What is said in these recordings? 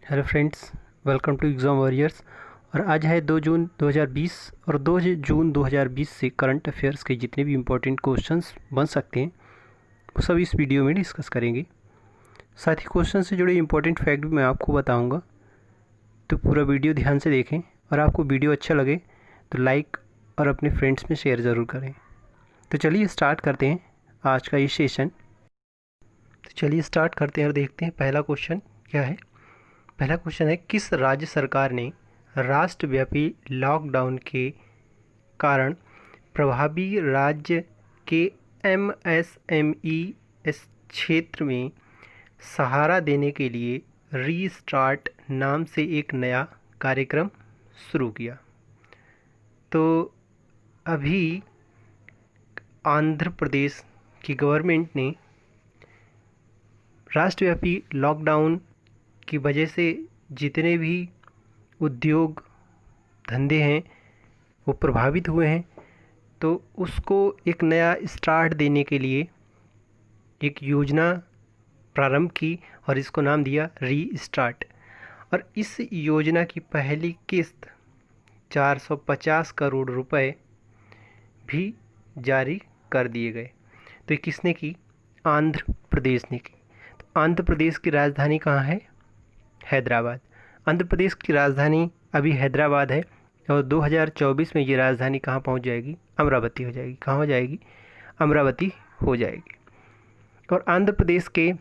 Hello friends, welcome to exam warriors. और आज है 2 जून 2020 और 2 जून 2020 से करंट अफेयर्स के जितने भी इम्पोर्टेंट क्वेश्चंस बन सकते हैं वो सब इस वीडियो में डिस्कस करेंगे। साथ ही क्वेश्चन से जुड़े इम्पोर्टेंट फैक्ट भी मैं आपको बताऊंगा, तो पूरा वीडियो ध्यान से देखें। और आपको वीडियो अच्छा लगे तो लाइक और अपने फ्रेंड्स में शेयर ज़रूर करें। तो चलिए स्टार्ट करते हैं आज का ये सेशन। तो चलिए स्टार्ट करते हैं और देखते हैं पहला क्वेश्चन क्या है। पहला क्वेश्चन है, किस राज्य सरकार ने राष्ट्रव्यापी लॉकडाउन के कारण प्रभावी राज्य के एमएसएमई क्षेत्र में सहारा देने के लिए रीस्टार्ट नाम से एक नया कार्यक्रम शुरू किया? तो अभी आंध्र प्रदेश की गवर्नमेंट ने राष्ट्रव्यापी लॉकडाउन की वजह से जितने भी उद्योग धंधे हैं वो प्रभावित हुए हैं, तो उसको एक नया स्टार्ट देने के लिए एक योजना प्रारंभ की और इसको नाम दिया रीस्टार्ट। और इस योजना की पहली किस्त 450 करोड़ रुपए भी जारी कर दिए गए। तो ये किसने की? आंध्र प्रदेश ने की। तो आंध्र प्रदेश की राजधानी कहाँ है? हैदराबाद। आंध्र प्रदेश की राजधानी अभी हैदराबाद है और 2024 में ये राजधानी कहाँ पहुँच जाएगी? अमरावती हो जाएगी। कहाँ हो जाएगी? अमरावती हो जाएगी। और आंध्र प्रदेश के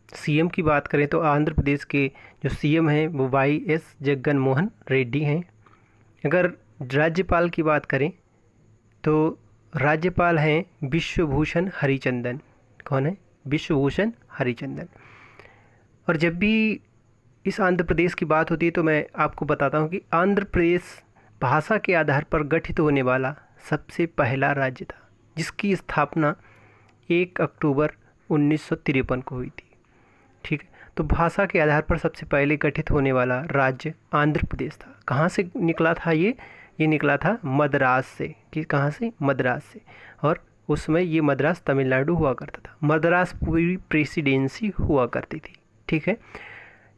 सीएम की बात करें तो आंध्र प्रदेश के जो सीएम हैं वो वाई.एस. जगन मोहन रेड्डी हैं। अगर राज्यपाल की बात करें तो राज्यपाल हैं विश्वभूषण हरिचंदन। कौन है? विश्वभूषण हरिचंदन। और जब भी इस आंध्र प्रदेश की बात होती है तो मैं आपको बताता हूँ कि आंध्र प्रदेश भाषा के आधार पर गठित होने वाला सबसे पहला राज्य था, जिसकी स्थापना 1 अक्टूबर 1953 को हुई थी। ठीक है, तो भाषा के आधार पर सबसे पहले गठित होने वाला राज्य आंध्र प्रदेश था। कहाँ से निकला था ये निकला था मद्रास से। कि कहाँ से? मद्रास से। और उस समय ये मद्रास तमिलनाडु हुआ करता था। मद्रास पूरी प्रेसिडेंसी हुआ करती थी। ठीक है,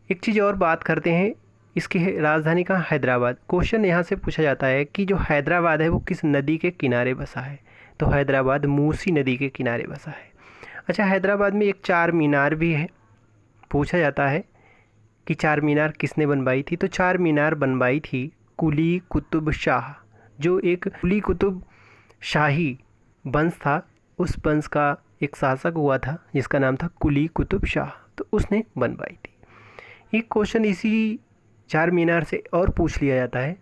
एक चीज़ और बात करते हैं, इसकी राजधानी का हैदराबाद। क्वेश्चन यहाँ से पूछा जाता है कि जो हैदराबाद है वो किस नदी के किनारे बसा है? तो हैदराबाद मूसी नदी के किनारे बसा है। अच्छा, हैदराबाद में एक चार मीनार भी है। पूछा जाता है कि चार मीनार किसने बनवाई थी? तो चार मीनार बनवाई थी कुली कुतुब शाह, जो एक कुली कुतुब शाही वंश था। उस वंश का एक शासक हुआ था जिसका नाम था कुली कुतुब शाह, तो उसने बनवाई थी। एक क्वेश्चन इसी चार मीनार से और पूछ लिया जाता है।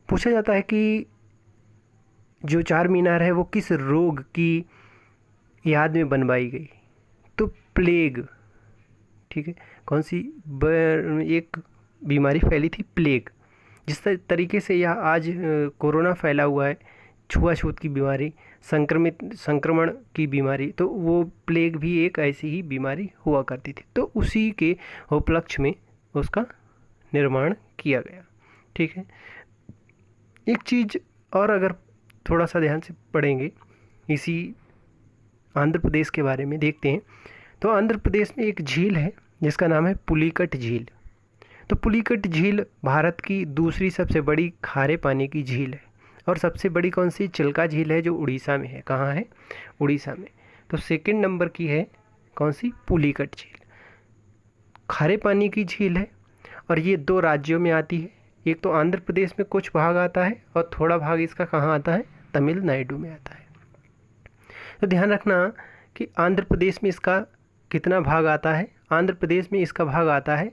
पूछा जाता है कि जो चार मीनार है वो किस रोग की याद में बनवाई गई? तो प्लेग। ठीक है, कौन सी एक बीमारी फैली थी? प्लेग। जिस तरीके से यह आज कोरोना फैला हुआ है, छुआछूत की बीमारी, संक्रमण की बीमारी, तो वो प्लेग भी एक ऐसी ही बीमारी हुआ करती थी। तो उसी के उपलक्ष्य में उसका निर्माण किया गया। ठीक है, एक चीज़ और अगर थोड़ा सा ध्यान से पढ़ेंगे इसी आंध्र प्रदेश के बारे में देखते हैं, तो आंध्र प्रदेश में एक झील है जिसका नाम है पुलिकट झील। तो पुलिकट झील भारत की दूसरी सबसे बड़ी खारे पानी की झील है। और सबसे बड़ी कौन सी? चिल्का झील है, जो उड़ीसा में है। कहाँ है? उड़ीसा में। तो सेकंड नंबर की है कौन सी? पुलिकट झील। खारे पानी की झील है और ये दो राज्यों में आती है। एक तो आंध्र प्रदेश में कुछ भाग आता है और थोड़ा भाग इसका कहाँ आता है? तमिलनाडु में आता है। तो ध्यान रखना कि आंध्र प्रदेश में इसका कितना भाग आता है? आंध्र प्रदेश में इसका भाग आता है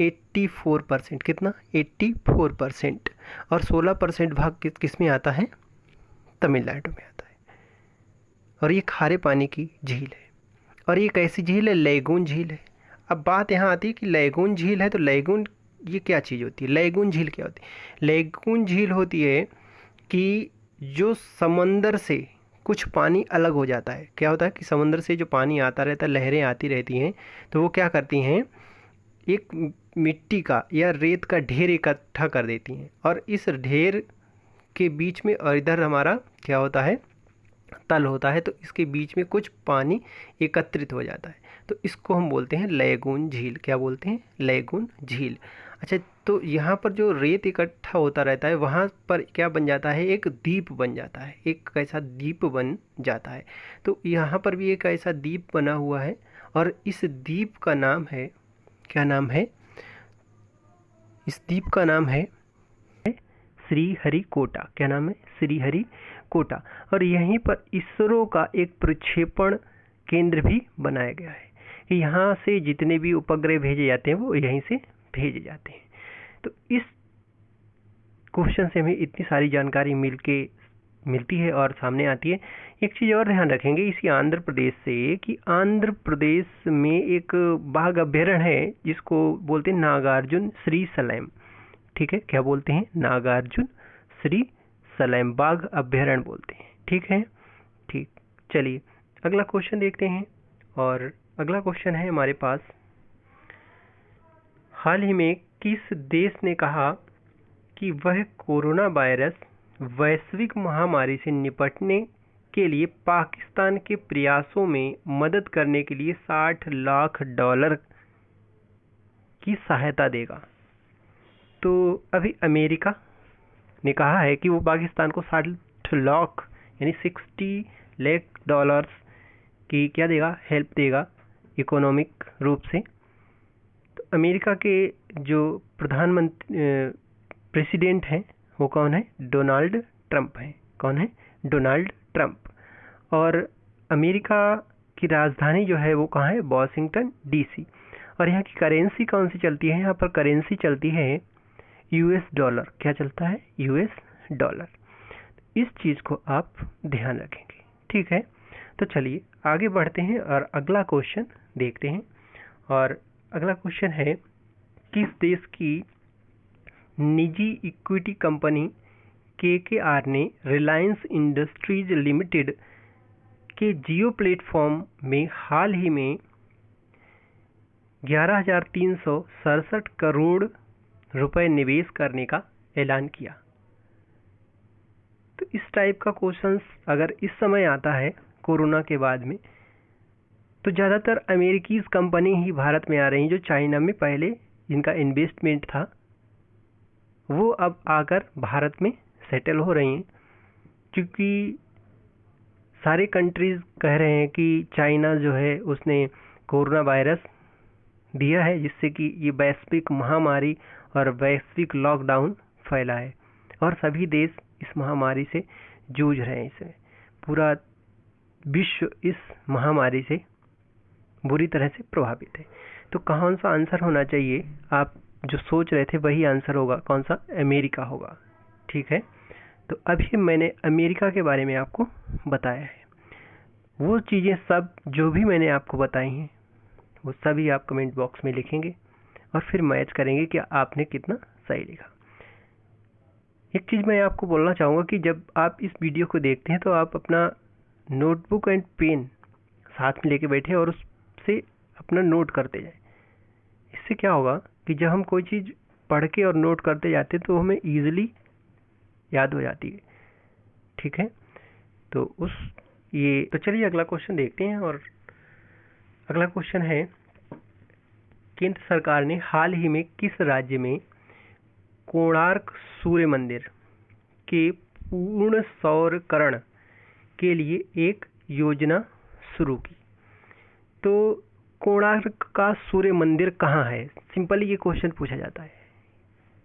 84%। कितना? 84%। और 16% भाग किस में आता है? तमिलनाडु में आता है। और ये खारे पानी की झील है और ये कैसी झील है? लैगून झील है। अब बात यहाँ आती है कि लैगून झील है, तो लैगून ये क्या चीज़ होती है? लैगून झील क्या होती है? लैगून झील होती है कि जो समंदर से कुछ पानी अलग हो जाता है। क्या होता है कि समंदर से जो पानी आता रहता है, लहरें आती रहती हैं, तो वो क्या करती हैं? एक मिट्टी का या रेत का ढेर इकट्ठा कर देती हैं और इस ढेर के बीच में और इधर हमारा क्या होता है? तल होता है तो इसके बीच में कुछ पानी एकत्रित हो जाता है, तो इसको हम बोलते हैं लैगून झील। क्या बोलते हैं? लैगून झील। अच्छा, तो यहाँ पर जो रेत इकट्ठा होता रहता है वहाँ पर क्या बन जाता है? एक द्वीप बन जाता है, एक ऐसा द्वीप बन जाता है। तो यहाँ पर भी एक ऐसा द्वीप बना हुआ है और इस द्वीप का नाम है, क्या नाम है? इस द्वीप का नाम है श्रीहरिकोटा। क्या नाम है? श्रीहरिकोटा। और यहीं पर इसरो का एक प्रक्षेपण केंद्र भी बनाया गया है। यहाँ से जितने भी उपग्रह भेजे जाते हैं वो यहीं से भेजे जाते हैं। तो इस क्वेश्चन से हमें इतनी सारी जानकारी मिलती है और सामने आती है। एक चीज़ और ध्यान रखेंगे इसी आंध्र प्रदेश से कि आंध्र प्रदेश में एक बाघ अभ्यारण्य है जिसको बोलते हैं नागार्जुन श्रीशैलम। ठीक है, क्या बोलते हैं? नागार्जुन श्रीशैलम बाघ अभ्यारण्य बोलते हैं। ठीक है, ठीक। चलिए अगला क्वेश्चन देखते हैं। और अगला क्वेश्चन है हमारे पास, हाल ही में किस देश ने कहा कि वह कोरोना वायरस वैश्विक महामारी से निपटने के लिए पाकिस्तान के प्रयासों में मदद करने के लिए $60 लाख की सहायता देगा? तो अभी अमेरिका ने कहा है कि वो पाकिस्तान को 60 लाख यानी $60 लाख की क्या देगा? हेल्प देगा इकोनॉमिक रूप से। तो अमेरिका के जो प्रेसिडेंट हैं वो कौन है? डोनाल्ड ट्रंप है। कौन है? Donald Trump. और अमेरिका की राजधानी जो है वो कहाँ है? Washington DC. और यहाँ की करेंसी कौन सी चलती है? यहाँ पर करेंसी चलती है यूएस डॉलर। क्या चलता है? US dollar. इस चीज़ को आप ध्यान रखेंगे। ठीक है, तो चलिए आगे बढ़ते हैं और अगला क्वेश्चन देखते हैं। और अगला क्वेश्चन है, किस देश की निजी इक्विटी कंपनी KKR ने रिलायंस इंडस्ट्रीज लिमिटेड के जियो प्लेटफॉर्म में हाल ही में 11,367 करोड़ रुपए निवेश करने का ऐलान किया? तो इस टाइप का क्वेश्चन अगर इस समय आता है कोरोना के बाद में, तो ज़्यादातर अमेरिकी कंपनी ही भारत में आ रही हैं जो चाइना में पहले जिनका इन्वेस्टमेंट था वो अब आकर भारत में सेटल हो रही हैं। क्योंकि सारे कंट्रीज़ कह रहे हैं कि चाइना जो है उसने कोरोना वायरस दिया है जिससे कि ये वैश्विक महामारी और वैश्विक लॉकडाउन फैला है और सभी देश इस महामारी से जूझ रहे हैं। इसमें पूरा विश्व इस महामारी से बुरी तरह से प्रभावित है। तो कौन सा आंसर होना चाहिए? आप जो सोच रहे थे वही आंसर होगा। कौन सा? अमेरिका होगा। ठीक है, तो अभी मैंने अमेरिका के बारे में आपको बताया है। वो चीज़ें सब जो भी मैंने आपको बताई हैं वो सभी आप कमेंट बॉक्स में लिखेंगे और फिर मैच करेंगे कि आपने कितना सही लिखा। एक चीज़ मैं आपको बोलना चाहूँगा कि जब आप इस वीडियो को देखते हैं तो आप अपना नोटबुक एंड पेन साथ में लेके बैठे और उससे अपना नोट करते जाएं। इससे क्या होगा कि जब हम कोई चीज़ पढ़ के और नोट करते जाते हैं तो हमें ईजिली याद हो जाती है। ठीक है, तो चलिए अगला क्वेश्चन देखते हैं। और अगला क्वेश्चन है, केंद्र सरकार ने हाल ही में किस राज्य में कोणार्क सूर्य मंदिर के पूर्ण सौरकरण के लिए एक योजना शुरू की? तो कोणार्क का सूर्य मंदिर कहाँ है? सिंपली ये क्वेश्चन पूछा जाता है,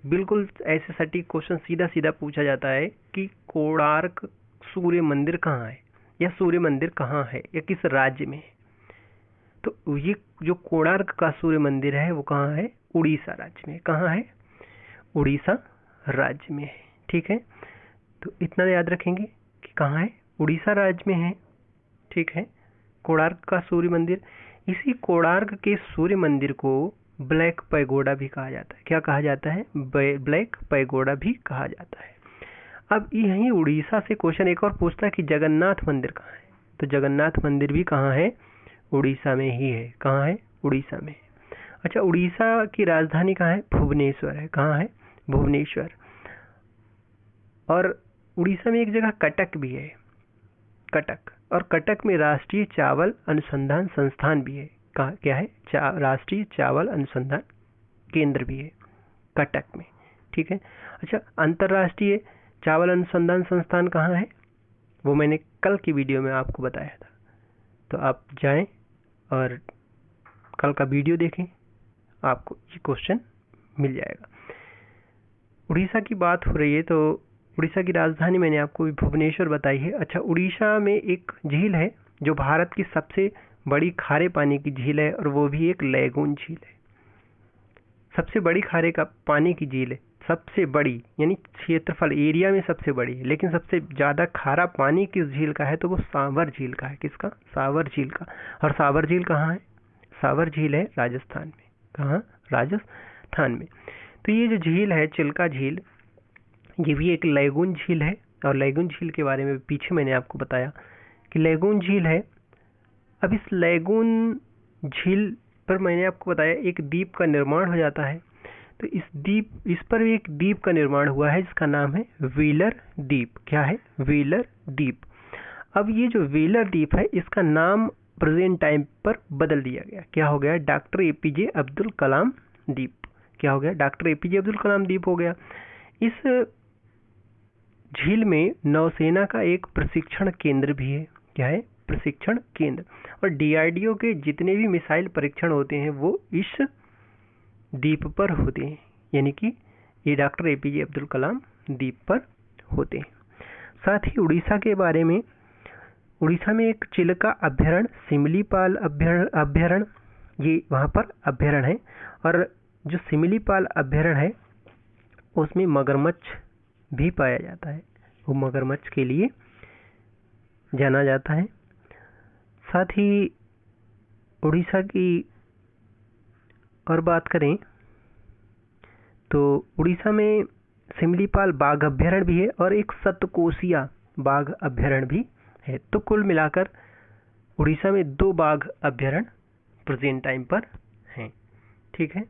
बिल्कुल ऐसे सटीक क्वेश्चन सीधा सीधा पूछा जाता है कि कोणार्क सूर्य मंदिर कहाँ है या सूर्य मंदिर कहाँ है या किस राज्य में है। तो ये जो कोणार्क का सूर्य मंदिर है वो कहाँ है? उड़ीसा राज्य में। कहाँ है? उड़ीसा राज्य में है। ठीक है, तो इतना याद रखेंगे कि कहाँ है? उड़ीसा राज्य में है। ठीक है, कोणार्क का सूर्य मंदिर। इसी कोणार्क के सूर्य मंदिर को ब्लैक पैगोडा भी कहा जाता है। क्या कहा जाता है? ब्लैक पैगोडा भी कहा जाता है। अब यहीं उड़ीसा से क्वेश्चन एक और पूछता है कि जगन्नाथ मंदिर कहाँ है? तो जगन्नाथ मंदिर भी कहाँ है? उड़ीसा में ही है। कहाँ है? उड़ीसा में। अच्छा, उड़ीसा की राजधानी कहाँ है? भुवनेश्वर है। कहाँ है? भुवनेश्वर। और उड़ीसा में एक जगह कटक भी है। कटक। और कटक में राष्ट्रीय चावल अनुसंधान संस्थान भी है। कहाँ क्या है? राष्ट्रीय चावल अनुसंधान केंद्र भी है कटक में। ठीक है। अच्छा, अंतर्राष्ट्रीय चावल अनुसंधान संस्थान कहाँ है? वो मैंने कल की वीडियो में आपको बताया था, तो आप जाएं और कल का वीडियो देखें, आपको ये क्वेश्चन मिल जाएगा। उड़ीसा की बात हो रही है तो उड़ीसा की राजधानी मैंने आपको भुवनेश्वर बताई है। अच्छा, उड़ीसा में एक झील है जो भारत की सबसे बड़ी खारे पानी की झील है, और वो भी एक लैगून झील है। सबसे बड़ी खारे का पानी की झील है, सबसे बड़ी यानी क्षेत्रफल एरिया में सबसे बड़ी है, लेकिन सबसे ज़्यादा खारा पानी किस झील का है? तो वो सावर झील का है। किसका? सावर झील का। और सावर झील कहाँ है? सावर झील है राजस्थान में। कहाँ? राजस्थान में। तो ये जो झील है चिल्का झील, ये भी एक लैगून झील है। और लैगून झील के बारे में पीछे मैंने आपको बताया कि लैगून झील है। अब इस लैगून झील पर मैंने आपको बताया एक द्वीप का निर्माण हो जाता है। तो इस पर भी एक द्वीप का निर्माण हुआ है जिसका नाम है व्हीलर द्वीप। क्या है? व्हीलर द्वीप। अब ये जो व्हीलर द्वीप है इसका नाम प्रेजेंट टाइम पर बदल दिया गया। क्या हो गया? डॉक्टर एपीजे अब्दुल कलाम द्वीप। क्या हो गया? डॉक्टर एपीजे अब्दुल कलाम द्वीप हो गया। इस झील में नौसेना का एक प्रशिक्षण केंद्र भी है। क्या है? प्रशिक्षण केंद्र। और डीआरडीओ के जितने भी मिसाइल परीक्षण होते हैं वो इस द्वीप पर होते हैं, यानी कि ये डॉक्टर एपीजे अब्दुल कलाम द्वीप पर होते हैं। साथ ही उड़ीसा के बारे में, उड़ीसा में एक चिल्का अभ्यारण्य, सिमलीपाल अभ्यारण्य, ये वहाँ पर अभ्यारण्य है। और जो सिमलीपाल अभ्यारण्य है उसमें मगरमच्छ भी पाया जाता है, वो मगरमच्छ के लिए जाना जाता है। साथ ही उड़ीसा की और बात करें तो उड़ीसा में सिमलीपाल बाघ अभ्यारण्य भी है और एक सतकोशिया बाघ अभ्यारण्य भी है। तो कुल मिलाकर उड़ीसा में 2 बाघ अभ्यारण्य प्रेजेंट टाइम पर हैं। ठीक है,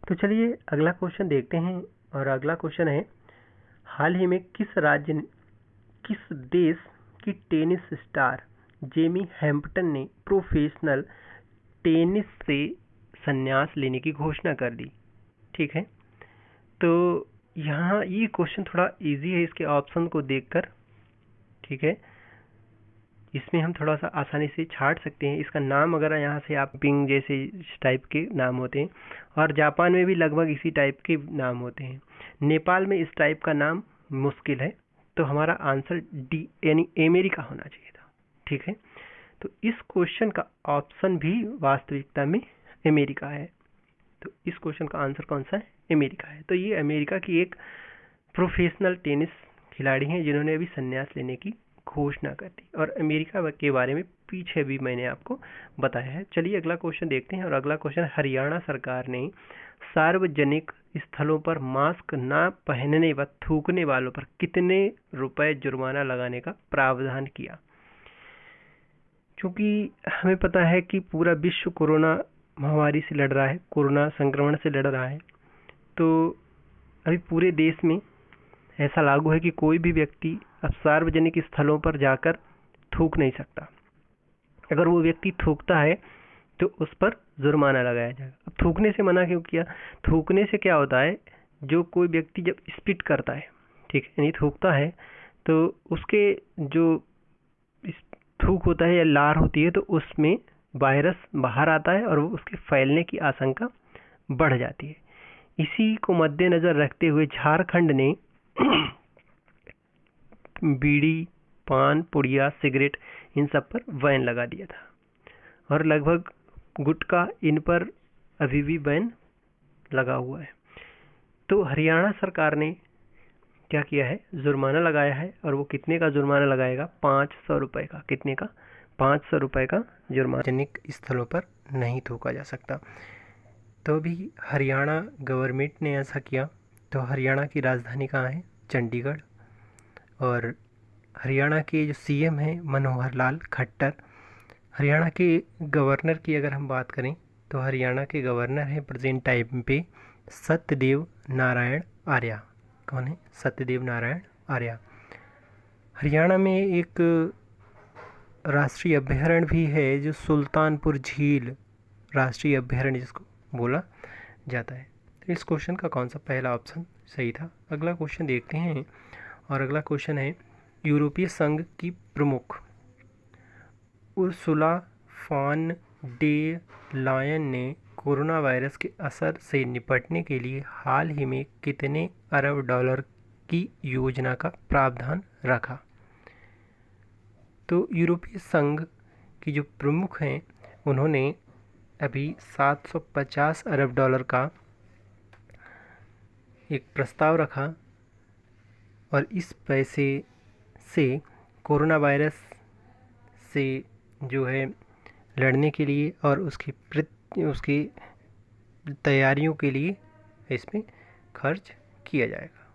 तो चलिए अगला क्वेश्चन देखते हैं। और अगला क्वेश्चन है, हाल ही में किस देश की टेनिस स्टार जेमी हैम्पटन ने प्रोफेशनल टेनिस से संन्यास लेने की घोषणा कर दी? ठीक है, तो यहाँ ये क्वेश्चन थोड़ा इजी है इसके ऑप्शन को देखकर। ठीक है, इसमें हम थोड़ा सा आसानी से छाट सकते हैं। इसका नाम अगर यहाँ से आप पिंग जैसे इस टाइप के नाम होते हैं, और जापान में भी लगभग इसी टाइप के नाम होते हैं। नेपाल में इस टाइप का नाम मुश्किल है, तो हमारा आंसर डी यानी अमेरिका होना चाहिए था। ठीक है, तो इस क्वेश्चन का ऑप्शन भी वास्तविकता में अमेरिका है। तो इस क्वेश्चन का आंसर कौन सा है? अमेरिका है। तो ये अमेरिका की एक प्रोफेशनल टेनिस खिलाड़ी हैं जिन्होंने अभी संन्यास लेने की घोषणा कर दी। और अमेरिका के बारे में पीछे भी मैंने आपको बताया है। चलिए अगला क्वेश्चन देखते हैं। और अगला क्वेश्चन, हरियाणा सरकार ने सार्वजनिक स्थलों पर मास्क न पहनने व थूकने वालों पर कितने रुपए जुर्माना लगाने का प्रावधान किया? क्योंकि हमें पता है कि पूरा विश्व कोरोना महामारी से लड़ रहा है, कोरोना संक्रमण से लड़ रहा है, तो अभी पूरे देश में ऐसा लागू है कि कोई भी व्यक्ति अब सार्वजनिक स्थलों पर जाकर थूक नहीं सकता। अगर वो व्यक्ति थूकता है तो उस पर जुर्माना लगाया जाएगा। अब थूकने से मना क्यों किया? थूकने से क्या होता है, जो कोई व्यक्ति जब स्पिट करता है, ठीक है, यानी थूकता है, तो उसके जो थूक होता है या लार होती है तो उसमें वायरस बाहर आता है और वो उसके फैलने की आशंका बढ़ जाती है। इसी को मद्देनजर रखते हुए झारखंड ने बीड़ी, पान, पुड़िया, सिगरेट इन सब पर बैन लगा दिया था। और लगभग गुटखा इन पर अभी भी बैन लगा हुआ है। तो हरियाणा सरकार ने क्या किया है? जुर्माना लगाया है। और वो कितने का जुर्माना लगाएगा? 500 रुपये का। कितने का? 500 रुपये का जुर्माना। सार्वजनिक स्थलों पर नहीं थूका जा सकता। तो अभी हरियाणा गवर्नमेंट ने ऐसा किया। तो हरियाणा की राजधानी कहाँ है? चंडीगढ़। और हरियाणा के जो सीएम हैं मनोहर लाल खट्टर। हरियाणा के गवर्नर की अगर हम बात करें तो हरियाणा के गवर्नर हैं प्रेजेंट टाइम पे सत्यदेव नारायण आर्या। कौन है? सत्यदेव नारायण आर्या। हरियाणा में एक राष्ट्रीय अभयारण्य भी है जो सुल्तानपुर झील राष्ट्रीय अभयारण्य जिसको बोला जाता है। तो इस क्वेश्चन का कौन सा पहला ऑप्शन सही था। अगला क्वेश्चन देखते हैं और अगला क्वेश्चन है यूरोपीय संघ की प्रमुख उर्सुला फॉन डे लायन ने कोरोना वायरस के असर से निपटने के लिए हाल ही में कितने अरब डॉलर की योजना का प्रावधान रखा। तो यूरोपीय संघ की जो प्रमुख हैं उन्होंने अभी 750 अरब डॉलर का एक प्रस्ताव रखा और इस पैसे से कोरोना वायरस से जो है लड़ने के लिए और उसकी तैयारियों के लिए इसमें खर्च किया जाएगा।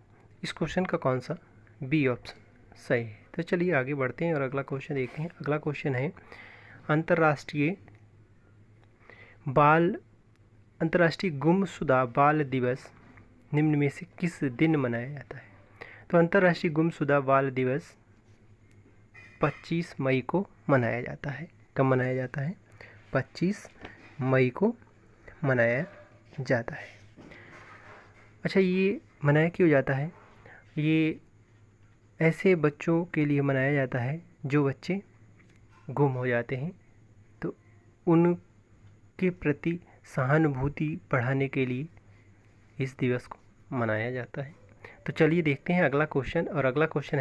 इस क्वेश्चन का कौन सा बी ऑप्शन सही है। तो चलिए आगे बढ़ते हैं और अगला क्वेश्चन देखते हैं। अगला क्वेश्चन है अंतर्राष्ट्रीय गुमशुदा बाल दिवस निम्न में से किस दिन मनाया जाता है। तो अंतर्राष्ट्रीय गुमशुदा बाल दिवस 25 मई को मनाया जाता है। कब मनाया जाता है? 25 मई को मनाया जाता है। अच्छा, ये मनाया क्यों जाता है? ये ऐसे बच्चों के लिए मनाया जाता है जो बच्चे गुम हो जाते हैं, तो उनके प्रति सहानुभूति बढ़ाने के लिए इस दिवस को मनाया जाता है। तो चलिए देखते हैं अगला क्वेश्चन और अगला क्वेश्चन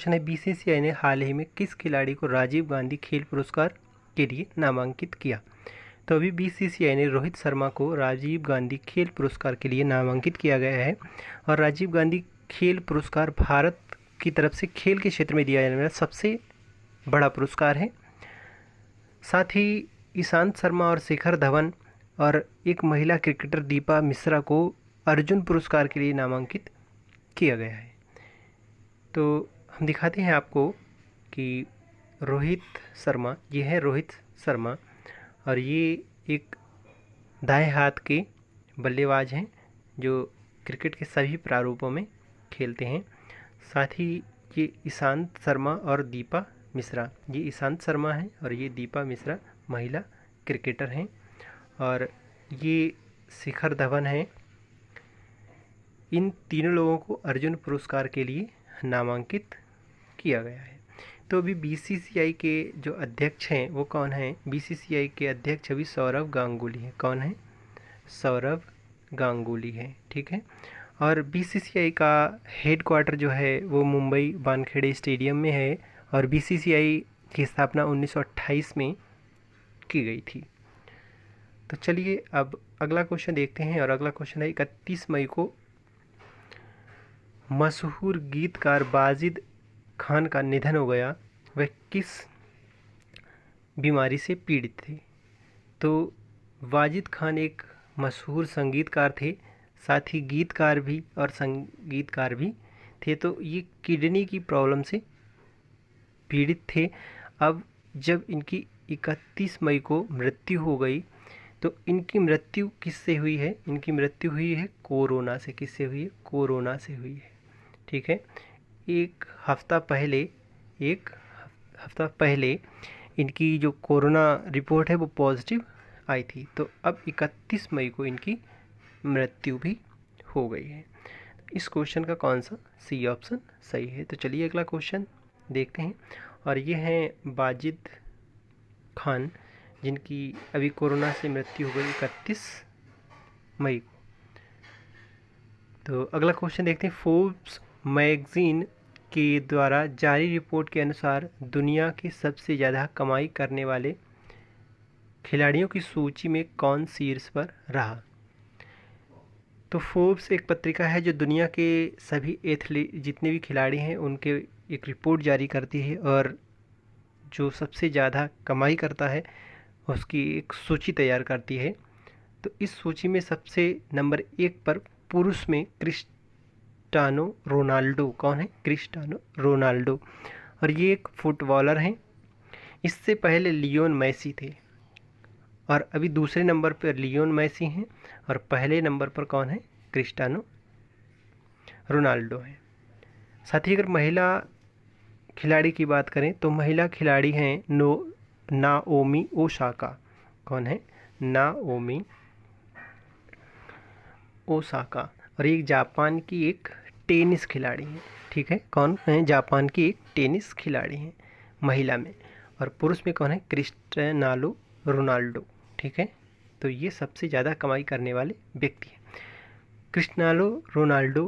है बीसीसीआई ने हाल ही में किस खिलाड़ी को राजीव गांधी खेल पुरस्कार के लिए नामांकित किया। तो अभी बीसीसीआई ने रोहित शर्मा को राजीव गांधी खेल पुरस्कार के लिए नामांकित किया गया है और राजीव गांधी खेल पुरस्कार भारत की तरफ से खेल के क्षेत्र में दिया जाने वाला सबसे बड़ा पुरस्कार है। साथ ही ईशांत शर्मा और शिखर धवन और एक महिला क्रिकेटर दीपा मिश्रा को अर्जुन पुरस्कार के लिए नामांकित किया गया है। तो हम दिखाते हैं आपको कि रोहित शर्मा, ये है रोहित शर्मा और ये एक दाएं हाथ के बल्लेबाज हैं जो क्रिकेट के सभी प्रारूपों में खेलते हैं। साथ ही ये ईशांत शर्मा और दीपा मिश्रा, ये ईशांत शर्मा है और ये दीपा मिश्रा महिला क्रिकेटर हैं और ये शिखर धवन हैं। इन तीनों लोगों को अर्जुन पुरस्कार के लिए नामांकित किया गया है। तो अभी बीसीसीआई के जो अध्यक्ष हैं वो कौन हैं? बीसीसीआई के अध्यक्ष अभी सौरव गांगुली हैं। कौन है? सौरव गांगुली हैं, ठीक है। और बीसीसीआई का हेड क्वार्टर जो है वो मुंबई वानखेड़े स्टेडियम में है और बीसीसीआई की स्थापना 1928 में की गई थी। तो चलिए अब अगला क्वेश्चन देखते हैं और अगला क्वेश्चन है 31 मई को मशहूर गीतकार वाजिद खान का निधन हो गया। वह किस बीमारी से पीड़ित थे? तो वाजिद खान एक मशहूर संगीतकार थे, साथ ही गीतकार भी और संगीतकार भी थे। तो ये किडनी की प्रॉब्लम से पीड़ित थे। अब जब इनकी 31 मई को मृत्यु हो गई तो इनकी मृत्यु किससे हुई है? इनकी मृत्यु हुई है कोरोना से। किससे हुई है? कोरोना से हुई है, ठीक है। एक हफ्ता पहले इनकी जो कोरोना रिपोर्ट है वो पॉजिटिव आई थी। तो अब 31 मई को इनकी मृत्यु भी हो गई है। इस क्वेश्चन का कौन सा सी ऑप्शन सही है। तो चलिए अगला क्वेश्चन देखते हैं और ये हैं वाजिद खान जिनकी अभी कोरोना से मृत्यु हो गई 31 मई को। तो अगला क्वेश्चन देखते हैं। फोर्ब्स मैगजीन के द्वारा जारी रिपोर्ट के अनुसार दुनिया के सबसे ज़्यादा कमाई करने वाले खिलाड़ियों की सूची में कौन शीर्ष पर रहा? तो फोर्ब्स एक पत्रिका है जो दुनिया के सभी एथलीट जितने भी खिलाड़ी हैं उनके एक रिपोर्ट जारी करती है और जो सबसे ज़्यादा कमाई करता है उसकी एक सूची तैयार करती है। तो इस सूची में सबसे नंबर 1 पर पुरुष में क्रिस्टियानो रोनाल्डो। कौन है? Cristiano Ronaldo. और ये एक फुटबॉलर हैं। इससे पहले लियोन मैसी थे और अभी दूसरे नंबर पर लियोन मैसी हैं और पहले नंबर पर कौन है? क्रिस्टियानो रोनाल्डो है। साथ ही अगर महिला खिलाड़ी की बात करें तो महिला खिलाड़ी हैं नाओमी ओसाका। कौन है? Naomi Osaka. और एक जापान की एक टेनिस खिलाड़ी है। ठीक है, कौन है? जापान की एक टेनिस खिलाड़ी है महिला में। और पुरुष में कौन है? Cristiano Ronaldo. ठीक है, तो ये सबसे ज़्यादा कमाई करने वाले व्यक्ति हैं। क्रिस्टियानो रोनाल्डो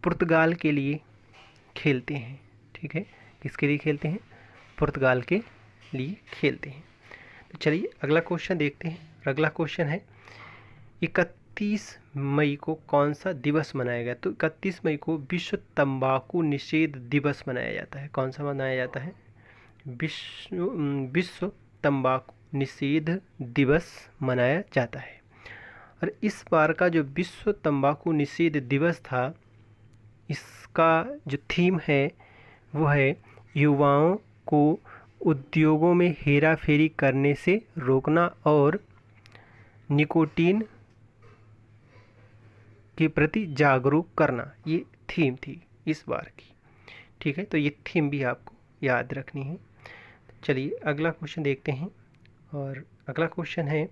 पुर्तगाल के लिए खेलते हैं। ठीक है, किसके लिए खेलते हैं? पुर्तगाल के लिए खेलते हैं। तो चलिए अगला क्वेश्चन देखते हैं। अगला क्वेश्चन है 31 मई को कौन सा दिवस मनाया गया? तो 31 मई को विश्व तंबाकू निषेध दिवस मनाया जाता है। कौन सा मनाया जाता है? विश्व तंबाकू निषेध दिवस मनाया जाता है। और इस बार का जो विश्व तंबाकू निषेध दिवस था, इसका जो थीम है वो है युवाओं को उद्योगों में हेरा फेरी करने से रोकना और निकोटीन के प्रति जागरूक करना। ये थीम थी इस बार की। ठीक है, तो ये थीम भी आपको याद रखनी है। चलिए अगला क्वेश्चन देखते हैं। और अगला क्वेश्चन है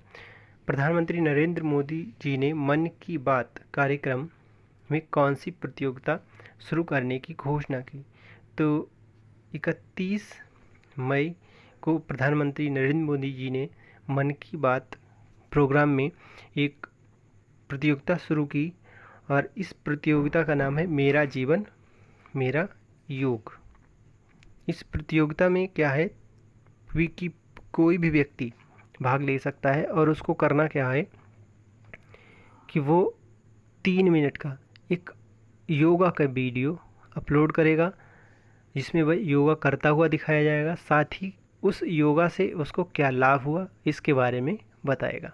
प्रधानमंत्री नरेंद्र मोदी जी ने मन की बात कार्यक्रम में कौन सी प्रतियोगिता शुरू करने की घोषणा की? तो 31 मई को प्रधानमंत्री नरेंद्र मोदी जी ने मन की बात प्रोग्राम में एक प्रतियोगिता शुरू की और इस प्रतियोगिता का नाम है मेरा जीवन मेरा योग। इस प्रतियोगिता में क्या है कि कोई भी व्यक्ति भाग ले सकता है और उसको करना क्या है कि वो 3 मिनट का एक योगा का वीडियो अपलोड करेगा जिसमें वह योगा करता हुआ दिखाया जाएगा, साथ ही उस योगा से उसको क्या लाभ हुआ इसके बारे में बताएगा।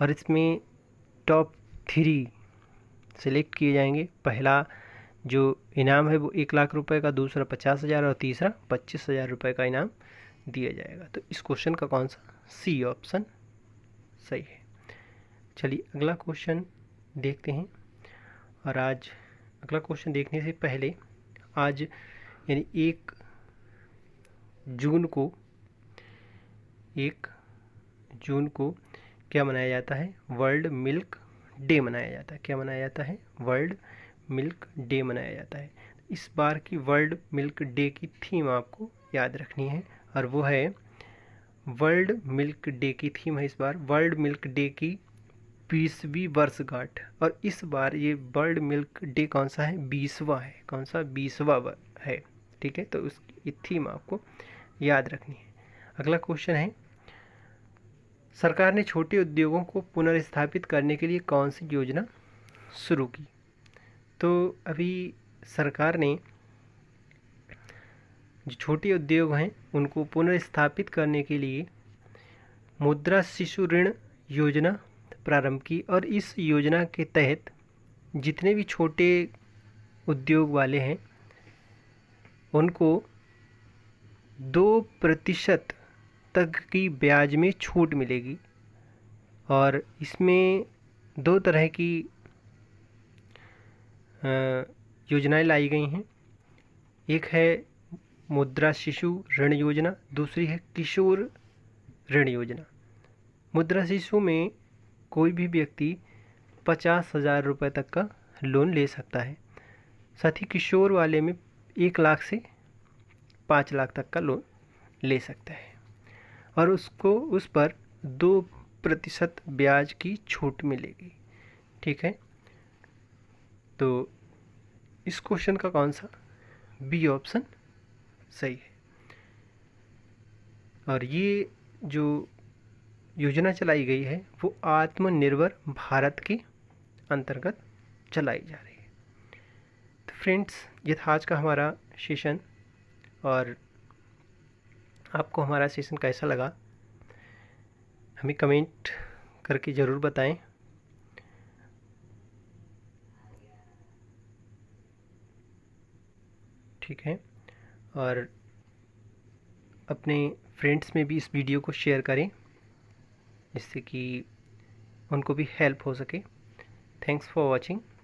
और इसमें टॉप 3 सेलेक्ट किए जाएंगे। पहला जो इनाम है वो 1 लाख रुपए का, दूसरा 50,000 और तीसरा 25,000 रुपये का इनाम दिया जाएगा। तो इस क्वेश्चन का कौन सा? सी ऑप्शन सही है। चलिए अगला क्वेश्चन देखते हैं। और आज अगला क्वेश्चन देखने से पहले आज यानी 1 जून को क्या मनाया जाता है? वर्ल्ड मिल्क डे मनाया जाता है। क्या मनाया जाता है? वर्ल्ड मिल्क डे मनाया जाता है। इस बार की वर्ल्ड मिल्क डे की थीम आपको याद रखनी है और वो है वर्ल्ड मिल्क डे की थीम है इस बार वर्ल्ड मिल्क डे की 20वीं वर्षगांठ। और इस बार ये वर्ल्ड मिल्क डे कौन सा है? 20वां है। कौन सा? 20वां है। ठीक है, तो उसकी थीम आपको याद रखनी है। अगला क्वेश्चन है सरकार ने छोटे उद्योगों को पुनर्स्थापित करने के लिए कौन सी योजना शुरू की? तो अभी सरकार ने जो छोटे उद्योग हैं उनको पुनर्स्थापित करने के लिए मुद्रा शिशु ऋण योजना प्रारंभ की। और इस योजना के तहत जितने भी छोटे उद्योग वाले हैं उनको 2% तक की ब्याज में छूट मिलेगी। और इसमें 2 तरह की योजनाएं लाई गई हैं। एक है मुद्रा शिशु ऋण योजना, दूसरी है किशोर ऋण योजना। मुद्रा शिशु में कोई भी व्यक्ति 50,000 रुपये तक का लोन ले सकता है। साथ ही किशोर वाले में 1 लाख से 5 लाख तक का लोन ले सकता है और उसको उस पर 2% ब्याज की छूट मिलेगी। ठीक है, तो इस क्वेश्चन का कौन सा? बी ऑप्शन सही है। और ये जो योजना चलाई गई है वो आत्मनिर्भर भारत के अंतर्गत चलाई जा रही है। तो फ्रेंड्स, ये था आज का हमारा सेशन और आपको हमारा सेशन कैसा लगा हमें कमेंट करके ज़रूर बताएं। ठीक है, और अपने फ्रेंड्स में भी इस वीडियो को शेयर करें जिससे कि उनको भी हेल्प हो सके। Thanks for watching.